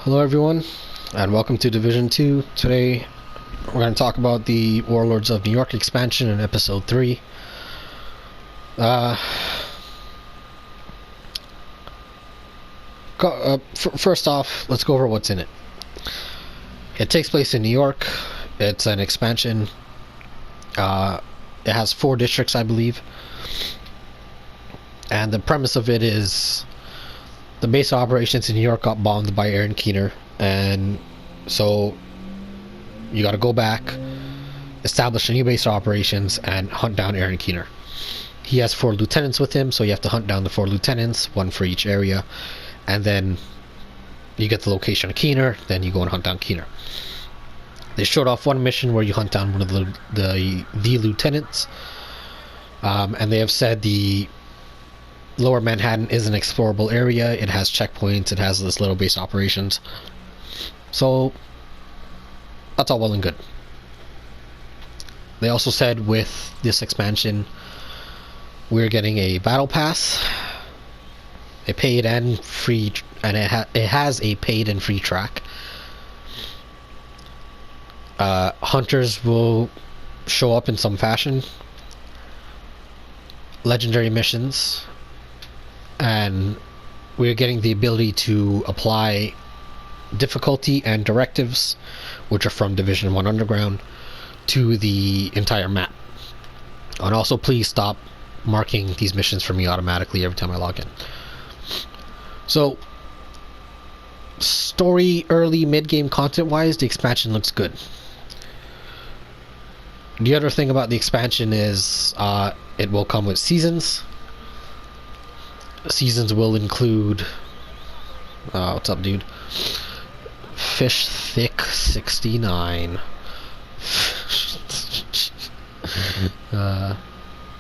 Hello everyone, and welcome to Division 2. Today, we're going to talk about the Warlords of New York expansion in Episode 3. Uh, First off, let's go over what's in it. It takes place in New York. It's an expansion. It has 4 districts, I believe. And the premise of it is the base of operations in New York got bombed by Aaron Keener, and so you got to go back, establish a new base of operations, and hunt down Aaron Keener. He has 4 lieutenants with him, so you have to hunt down the 4 lieutenants, one for each area, and then you get the location of Keener, then you go and hunt down Keener. They showed off one mission where you hunt down one of the lieutenants, and they have said the Lower Manhattan is an explorable area. It has checkpoints. It has this little base operations. So that's all well and good. They also said with this expansion, we're getting a battle pass, a paid and free, and it has a paid and free track. Hunters will show up in some fashion. Legendary missions. And we're getting the ability to apply difficulty and directives, which are from Division 1 Underground, to the entire map. And also, please stop marking these missions for me automatically every time I log in. So, story, early, mid-game content-wise, the expansion looks good. The other thing about the expansion is it will come with seasons. Seasons will include what's up, dude? Fish Thick 69.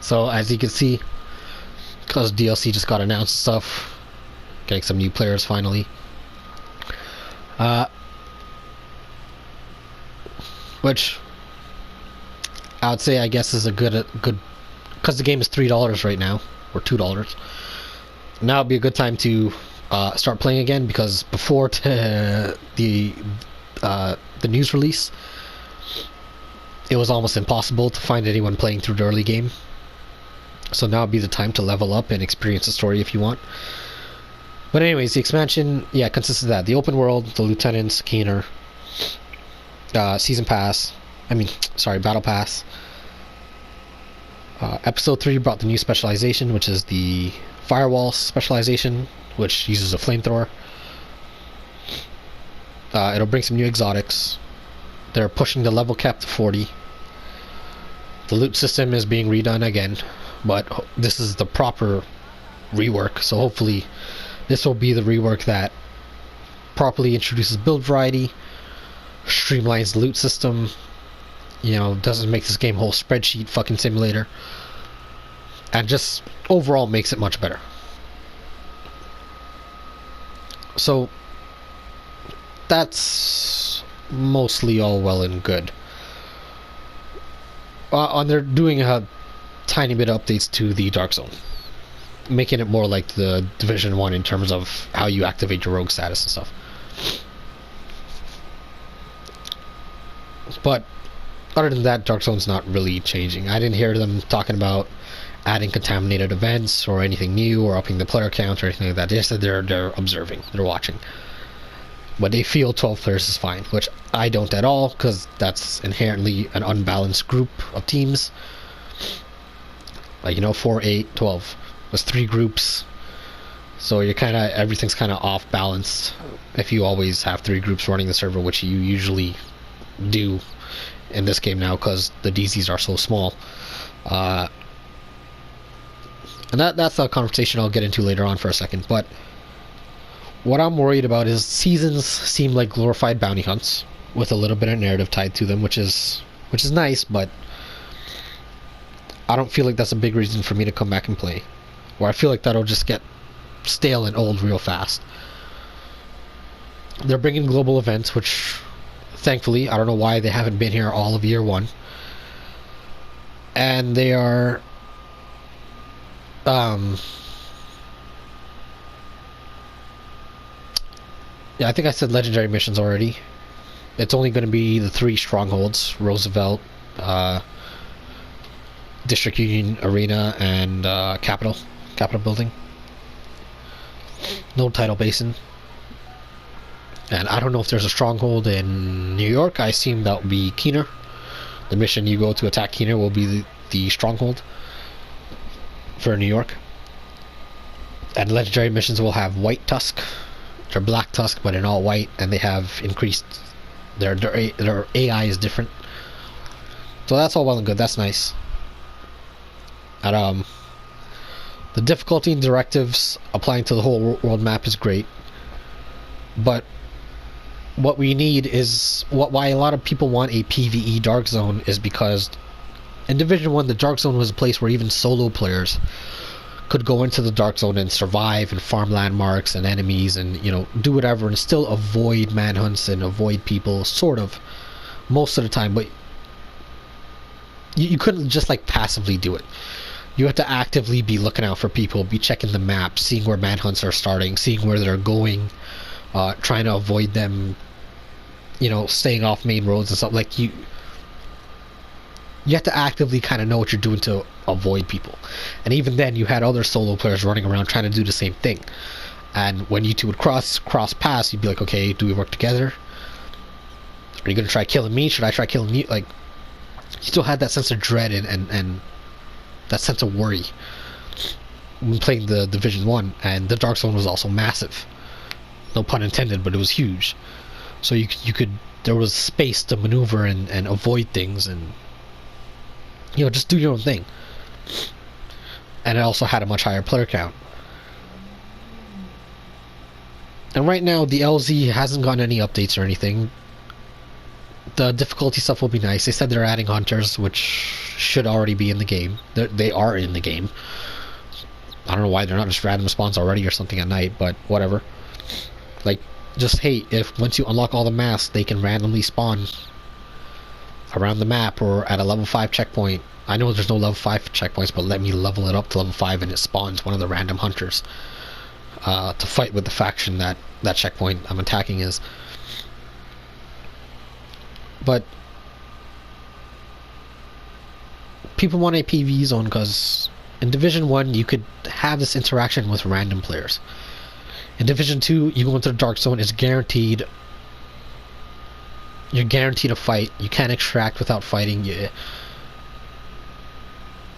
So as you can see, because DLC just got announced stuff, getting some new players finally. Which I would say, I guess, is a good because the game is $3 right now, or $2. Now would be a good time to start playing again, because before the news release, it was almost impossible to find anyone playing through the early game. So now would be the time to level up and experience the story if you want. But anyways, the expansion, consists of that: the open world, the lieutenants, Keener, season pass. Battle pass. Episode 3 brought the new specialization, which is the firewall specialization, which uses a flamethrower. It'll bring some new exotics. They're pushing the level cap to 40. The loot system is being redone again, but this is the proper rework, so hopefully this will be the rework that properly introduces build variety, streamlines the loot system, doesn't make this game a whole spreadsheet fucking simulator, and just overall makes it much better. So that's mostly all well and good. And they're doing a tiny bit of updates to the Dark Zone, making it more like the Division 1 in terms of how you activate your rogue status and stuff. But other than that, Dark Zone's not really changing. I didn't hear them talking about adding contaminated events or anything new or upping the player count or anything like that. They just said they're observing, they're watching. But they feel 12 players is fine, which I don't at all, because that's inherently an unbalanced group of teams. 4, 8, 12. There's 3 groups. So everything's kind of off balanced if you always have 3 groups running the server, which you usually do in this game now because the DZs are so small. And that's a conversation I'll get into later on for a second. But what I'm worried about is seasons seem like glorified bounty hunts with a little bit of narrative tied to them, which is nice, but I don't feel like that's a big reason for me to come back and play. Or I feel like that'll just get stale and old real fast. They're bringing global events, which thankfully, I don't know why they haven't been here all of year 1. And they are Yeah, I think I said legendary missions already. It's only going to be the 3 strongholds: Roosevelt, District Union Arena, and Capitol Building. No Tidal Basin. And I don't know if there's a stronghold in New York. I assume that will be Keener. The mission you go to attack Keener will be the stronghold for New York. And legendary missions will have White Tusk. They're Black Tusk, but in all white, and they have increased. Their AI is different. So that's all well and good. That's nice. And the difficulty and directives applying to the whole world map is great, but what we need is why a lot of people want a PvE Dark Zone is because in Division 1 the Dark Zone was a place where even solo players could go into the Dark Zone and survive and farm landmarks and enemies and, you know, do whatever and still avoid manhunts and avoid people, sort of, most of the time. But you couldn't just like passively do it. You have to actively be looking out for people, be checking the map, seeing where manhunts are starting, seeing where they're going, trying to avoid them, you know, staying off main roads and stuff. Like, you have to actively kind of know what you're doing to avoid people. And even then, you had other solo players running around trying to do the same thing. And when you two would cross paths, you'd be like, okay, do we work together? Are you going to try killing me? Should I try killing you? Like, you still had that sense of dread and that sense of worry when playing the Division 1. And the Dark Zone was also massive. No pun intended, but it was huge. So you could, there was space to maneuver and avoid things and, you know, just do your own thing. And it also had a much higher player count. And right now, the LZ hasn't gotten any updates or anything. The difficulty stuff will be nice. They said they're adding hunters, which should already be in the game. They are in the game. I don't know why they're not just random spawns already or something at night, but whatever. Like, just, hey, if once you unlock all the masks, they can randomly spawn around the map or at a level 5 checkpoint. I know there's no level 5 checkpoints, but let me level it up to level 5 and it spawns one of the random hunters to fight with the faction that checkpoint I'm attacking is. But people want a PvE zone because in Division 1 you could have this interaction with random players. In Division 2 you go into the Dark Zone, it's guaranteed. You're guaranteed a fight. You can't extract without fighting.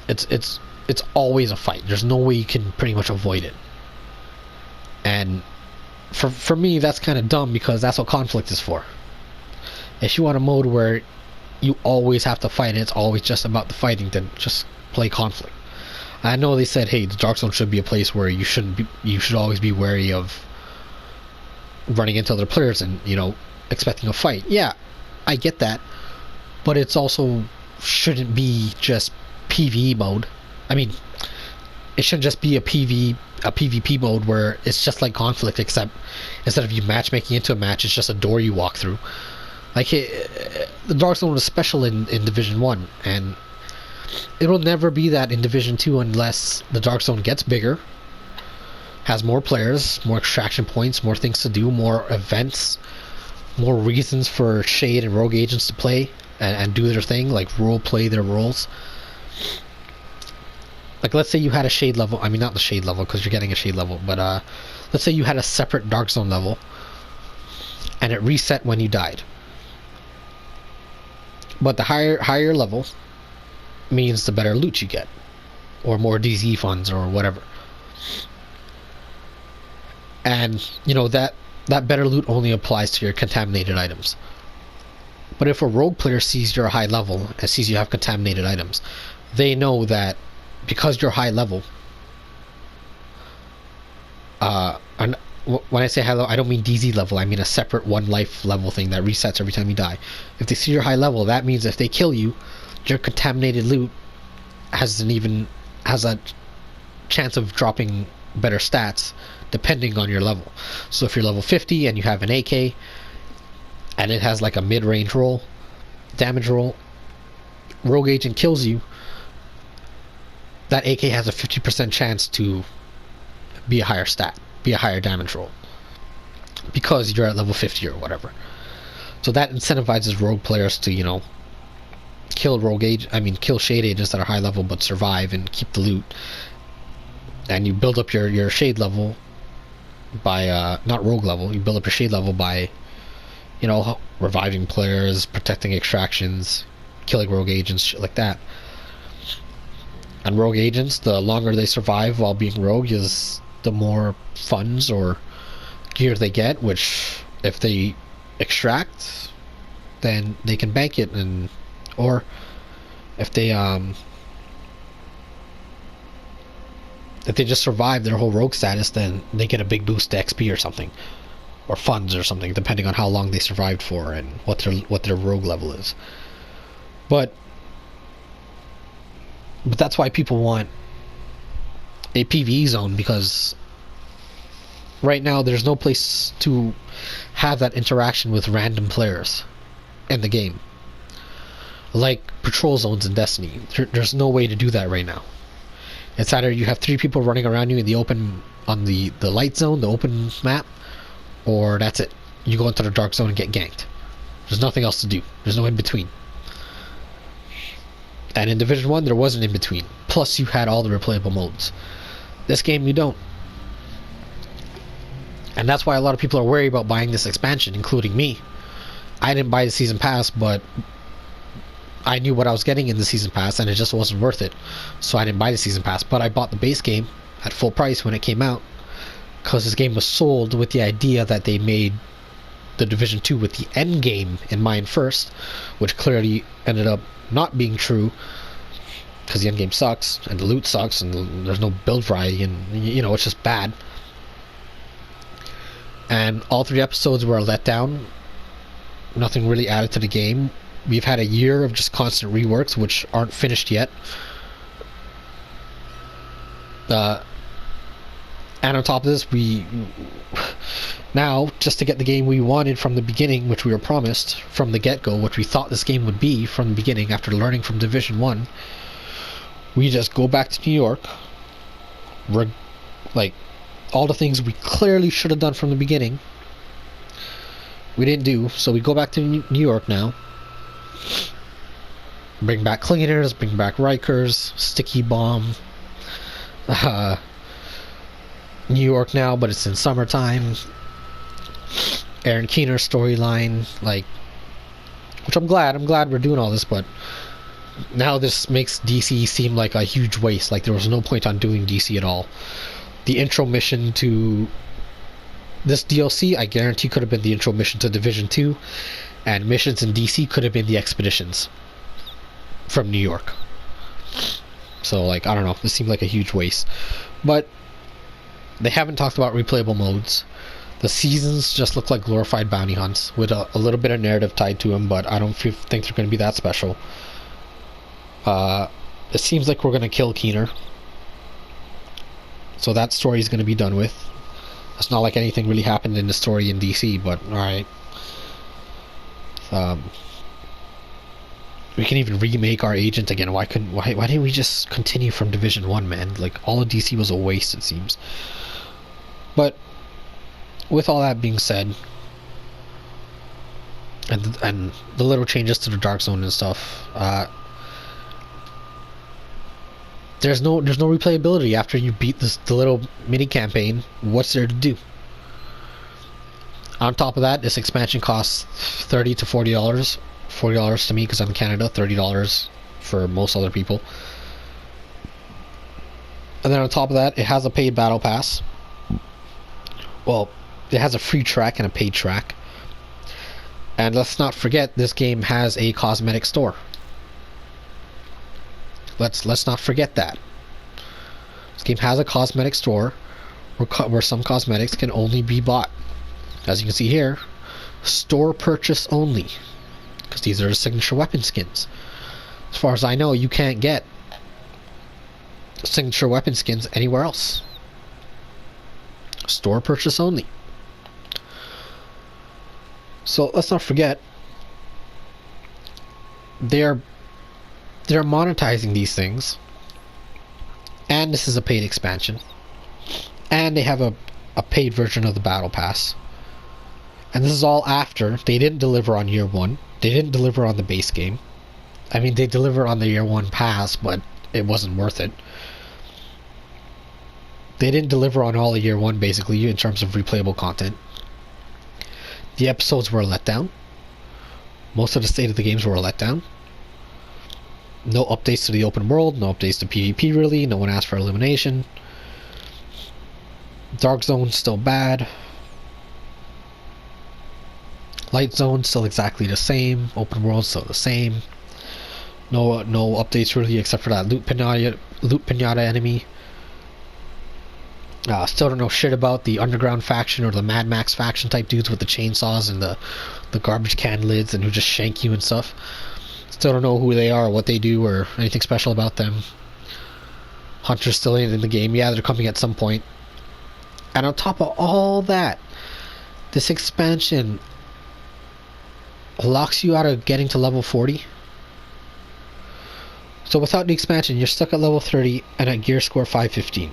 It's always a fight. There's no way you can pretty much avoid it. And for me, that's kind of dumb because that's what conflict is for. If you want a mode where you always have to fight and it's always just about the fighting, then just play conflict. I know they said, hey, the Dark Zone should be a place where you should always be wary of running into other players and, you know, expecting a fight. Yeah, I get that, but it's also shouldn't be just PvE mode. I mean, it shouldn't just be a PvP mode where it's just like conflict, except instead of you matchmaking into a match, it's just a door you walk through. Like, the Dark Zone was special in Division 1, and it will never be that in Division 2 unless the Dark Zone gets bigger, has more players, more extraction points, more things to do, more events, more reasons for Shade and Rogue agents to play and do their thing, like role play their roles. Like, let's say you had a Shade level, I mean not the Shade level because you're getting a Shade level, but let's say you had a separate Dark Zone level and it reset when you died. But the higher level means the better loot you get, or more DZ funds or whatever. And you know that better loot only applies to your contaminated items. But if a rogue player sees you're high level and sees you have contaminated items, they know that because you're high level, and when I say high level, I don't mean DZ level, I mean a separate one life level thing that resets every time you die. If they see you're high level, that means if they kill you, your contaminated loot has a chance of dropping better stats depending on your level. So if you're level 50 and you have an AK and it has like a mid-range roll, damage roll, rogue agent kills you, that AK has a 50% chance to be a higher stat, be a higher damage roll. because you're at level 50 or whatever. So that incentivizes rogue players to, kill shade agents that are high level but survive and keep the loot. And you build up your shade level by not rogue level. You build up your shade level by, reviving players, protecting extractions, killing rogue agents, shit like that. And rogue agents, the longer they survive while being rogue, is the more funds or gear they get. Which, if they extract, then they can bank it, or if they just survive their whole rogue status, then they get a big boost to XP or something, or funds or something, depending on how long they survived for and what their rogue level is. But that's why people want a PvE zone, because right now there's no place to have that interaction with random players in the game, like patrol zones in Destiny. There's no way to do that right now. It's either you have 3 people running around you in the open on the light zone, the open map, or that's it. You go into the dark zone and get ganked. There's nothing else to do. There's no in between. And in Division 1, there was an in between. Plus, you had all the replayable modes. This game, you don't. And that's why a lot of people are worried about buying this expansion, including me. I didn't buy the season pass, but I knew what I was getting in the season pass, and it just wasn't worth it. So I didn't buy the season pass, but I bought the base game at full price when it came out, because this game was sold with the idea that they made the Division 2 with the end game in mind first, which clearly ended up not being true, because the end game sucks and the loot sucks and there's no build variety, and it's just bad. And all 3 episodes were a letdown. Nothing really added to the game. We've had a year of just constant reworks, which aren't finished yet. And on top of this, we now, just to get the game we wanted from the beginning, which we were promised from the get-go, which we thought this game would be from the beginning after learning from Division 1, we just go back to New York. Like, all the things we clearly should have done from the beginning, we didn't do, so we go back to New York now. Bring back cleaners, bring back Rikers, Sticky Bomb. New York now, but it's in summertime. Aaron Keener storyline, which I'm glad we're doing all this, but now this makes DC seem like a huge waste. Like, there was no point on doing DC at all. The intro mission to this DLC, I guarantee, could have been the intro mission to Division 2, and missions in DC could have been the expeditions from New York. So, I don't know, this seemed like a huge waste. But they haven't talked about replayable modes. The seasons just look like glorified bounty hunts with a little bit of narrative tied to them, but I don't think they're going to be that special. It seems like we're going to kill Keener, so that story is going to be done with. It's not like anything really happened in the story in DC, but alright. We can even remake our agent again. Why didn't we just continue from Division 1, man? All of DC was a waste, it seems. But with all that being said, and the little changes to the Dark Zone and stuff, there's no replayability after you beat the little mini campaign. What's there to do? On top of that, this expansion costs $30 to $40. $40 to me because I'm in Canada, $30 for most other people. And then on top of that, it has a paid battle pass. Well, it has a free track and a paid track. And let's not forget, this game has a cosmetic store. Let's not forget that. This game has a cosmetic store where some cosmetics can only be bought. As you can see here, store purchase only, because these are the signature weapon skins. As far as I know, you can't get signature weapon skins anywhere else. Store purchase only. So let's not forget, they're monetizing these things, and this is a paid expansion, and they have a paid version of the battle pass. And this is all after they didn't deliver on year one. They didn't deliver on the base game. I mean, they delivered on the year one pass, but it wasn't worth it. They didn't deliver on all of year one, basically, in terms of replayable content. The episodes were a letdown. Most of the state of the games were a letdown. No updates to the open world, no updates to PvP really, no one asked for elimination. Dark Zone still bad. Light Zone still exactly the same. Open world still the same. No updates really except for that loot pinata enemy. Still don't know shit about the underground faction or the Mad Max faction type dudes with the chainsaws and the garbage can lids and who just shank you and stuff. Still don't know who they are, or what they do, or anything special about them. Hunters still ain't in the game. Yeah, they're coming at some point. And on top of all that, this expansion locks you out of getting to level 40. So without the expansion, you're stuck at level 30 and at gear score 515.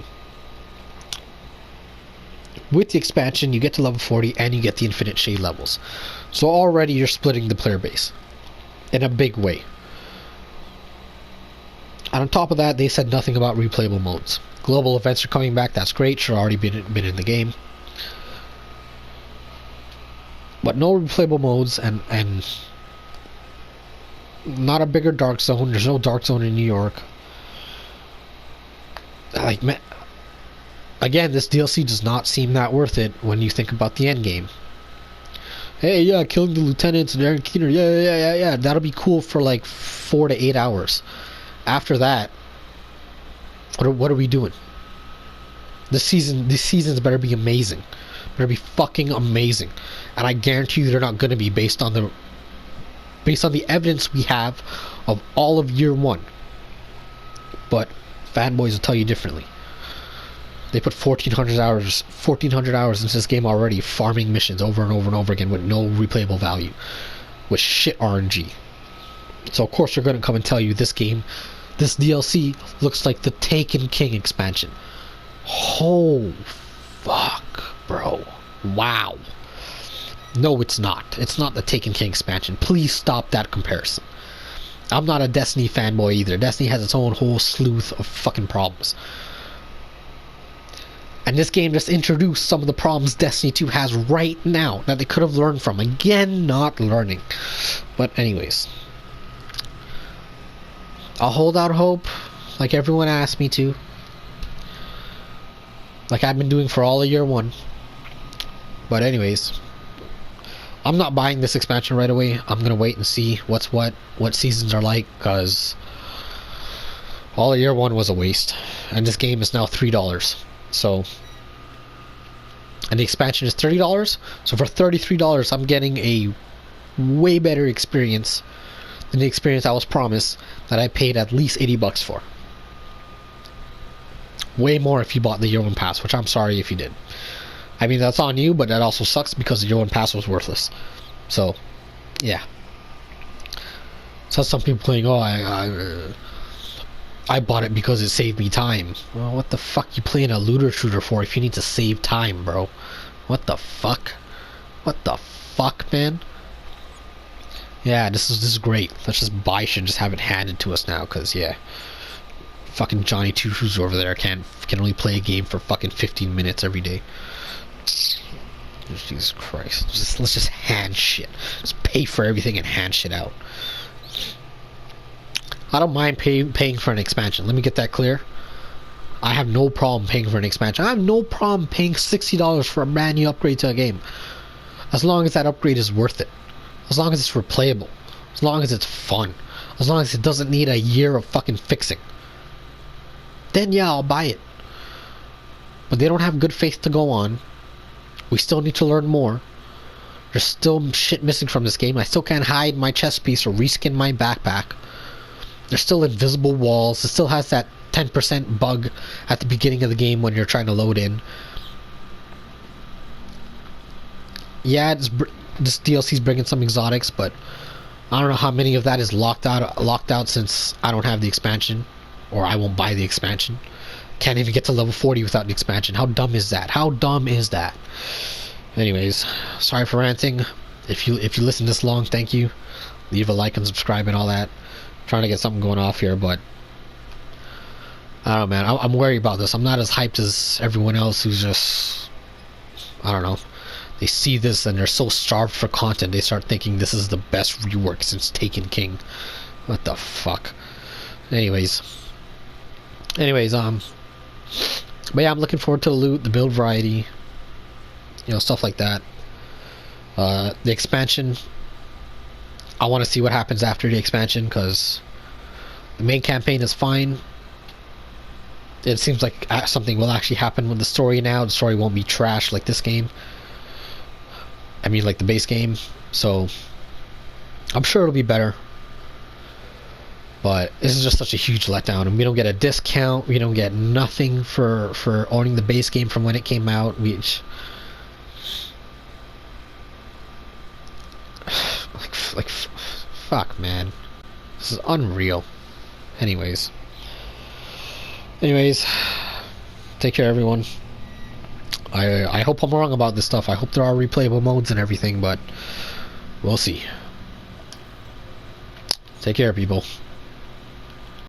With the expansion, you get to level 40 and you get the infinite shade levels. So already you're splitting the player base in a big way. And on top of that, they said nothing about replayable modes. Global events are coming back, that's great, should already been in the game. But no replayable modes and not a bigger Dark Zone. There's no Dark Zone in New York. Like, man, again, this DLC does not seem that worth it when you think about the end game. Hey, yeah, killing the lieutenants and Aaron Keener, yeah, that'll be cool for like 4 to 8 hours. After that, what are we doing? These seasons better be amazing. Better be fucking amazing. And I guarantee you they're not going to be based on the evidence we have of all of year one. But fanboys will tell you differently. They put 1,400 hours into this game already, farming missions over and over and over again with no replayable value, with shit RNG. So of course they're going to come and tell you this DLC looks like the Taken King expansion. Oh, fuck, bro. Wow. No, it's not. It's not the Taken King expansion. Please stop that comparison. I'm not a Destiny fanboy either. Destiny has its own whole slew of fucking problems. And this game just introduced some of the problems Destiny 2 has right now that they could have learned from. Again, not learning. But anyways, I'll hold out hope like everyone asked me to. Like I've been doing for all of year one. But anyways, I'm not buying this expansion right away. I'm going to wait and see what seasons are like, because all of year one was a waste. And this game is now $3. So, and the expansion is $30. So for $33, I'm getting a way better experience than the experience I was promised that I paid at least $80 for. Way more if you bought the year one pass, which I'm sorry if you did. I mean, that's on you, but that also sucks because the year one pass was worthless. So, yeah. So some people playing, oh, I bought it because it saved me time. Well, what the fuck you playing a looter shooter for if you need to save time, bro? What the fuck? What the fuck, man? Yeah, this is great. Let's just buy shit and just have it handed to us now, because, yeah. Fucking Johnny Two Shoes over there can only play a game for fucking 15 minutes every day. Jesus Christ. Let's just hand shit. Just pay for everything and hand shit out. I don't mind paying for an expansion. Let me get that clear. I have no problem paying for an expansion. I have no problem paying $60 for a brand new upgrade to a game. As long as that upgrade is worth it. As long as it's replayable. As long as it's fun. As long as it doesn't need a year of fucking fixing. Then yeah, I'll buy it. But they don't have good faith to go on. We still need to learn more. There's still shit missing from this game. I still can't hide my chest piece or reskin my backpack. There's still invisible walls. It still has that 10% bug at the beginning of the game when you're trying to load in. Yeah, this DLC's bringing some exotics, but I don't know how many of that is locked out since I don't have the expansion, or I won't buy the expansion. Can't even get to level 40 without the expansion. How dumb is that? How dumb is that? Anyways, sorry for ranting. If you listen this long, thank you. Leave a like and subscribe and all that. I'm trying to get something going off here, but I don't know, man. I'm worried about this. I'm not as hyped as everyone else who's just, I don't know. They see this and they're so starved for content. They start thinking this is the best rework since Taken King. What the fuck? Anyways, but yeah, I'm looking forward to the loot, the build variety, stuff like that. The expansion, I want to see what happens after the expansion, because the main campaign is fine. It seems like something will actually happen with the story now. The story won't be trash like this game. I mean, like the base game. So I'm sure it'll be better. But this is just such a huge letdown, and we don't get a discount. We don't get nothing for owning the base game from when it came out. Like fuck, man. This is unreal. Anyways, take care, everyone. I hope I'm wrong about this stuff. I hope there are replayable modes and everything, but we'll see. Take care, people.